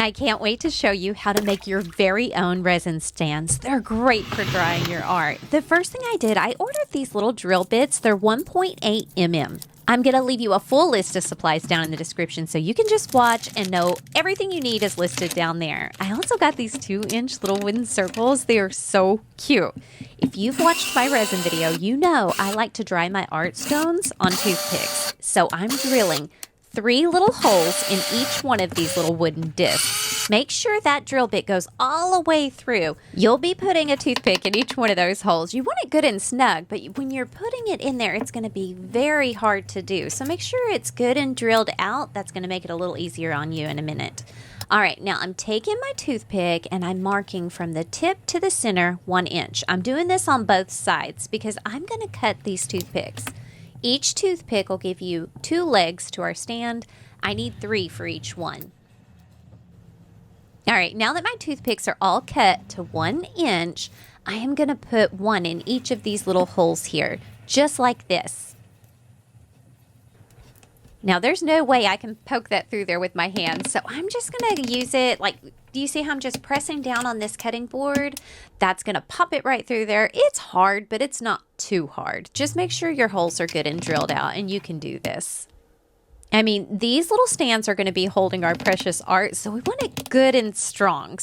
I can't wait to show you how to make your very own resin stands. They're great for drying your art. The first thing I did, I ordered these little drill bits. They're 1.8 mm. I'm going to leave you a full list of supplies down in the description so you can just watch and know everything you need is listed down there. I also got these 2-inch little wooden circles. They are so cute. If you've watched my resin video, you know I like to dry my art stones on toothpicks. So I'm drilling 3 little holes in each one of these little wooden discs. Make sure that drill bit goes all the way through. You'll be putting a toothpick in each one of those holes. You want it good and snug, but when you're putting it in there, it's going to be very hard to do. So make sure it's good and drilled out. That's going to make it a little easier on you in a minute. All right, now I'm taking my toothpick and I'm marking from the tip to the center 1 inch. I'm doing this on both sides because I'm going to cut these toothpicks. Each toothpick will give you 2 legs to our stand. I need 3 for each one. All right, now that my toothpicks are all cut to 1 inch, I am going to put 1 in each of these little holes here, just like this. Now, there's no way I can poke that through there with my hands, so I'm just going to use it like, do you see how I'm just pressing down on this cutting board? That's going to pop it right through there. It's hard, but it's not too hard. Just make sure your holes are good and drilled out, and you can do this. I mean, these little stands are going to be holding our precious art, so we want it good and strong.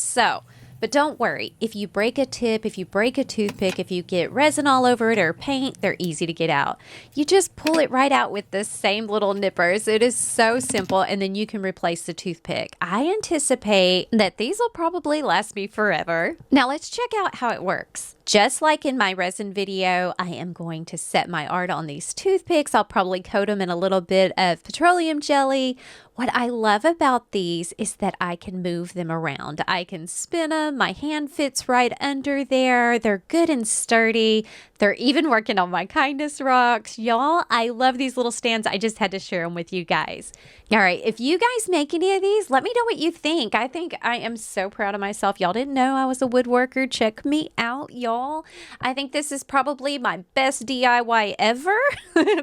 But don't worry, if you break a tip, if you break a toothpick, if you get resin all over it or paint, they're easy to get out. You just pull it right out with the same little nippers. It is so simple, and then you can replace the toothpick. I anticipate that these will probably last me forever. Now let's check out how it works. Just like in my resin video, I am going to set my art on these toothpicks. I'll probably coat them in a little bit of petroleum jelly. What I love about these is that I can move them around. I can spin them. My hand fits right under there. They're good and sturdy. They're even working on my kindness rocks. Y'all, I love these little stands. I just had to share them with you guys. All right, if you guys make any of these, let me know what you think. I think I am so proud of myself. Y'all didn't know I was a woodworker. Check me out, y'all. I think this is probably my best DIY ever.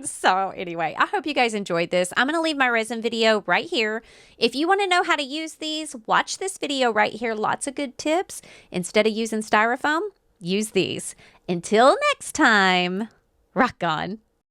So anyway, I hope you guys enjoyed this. I'm going to leave my resin video right here. If you want to know how to use these, watch this video right here. Lots of good tips. Instead of using styrofoam, use these. Until next time, rock on.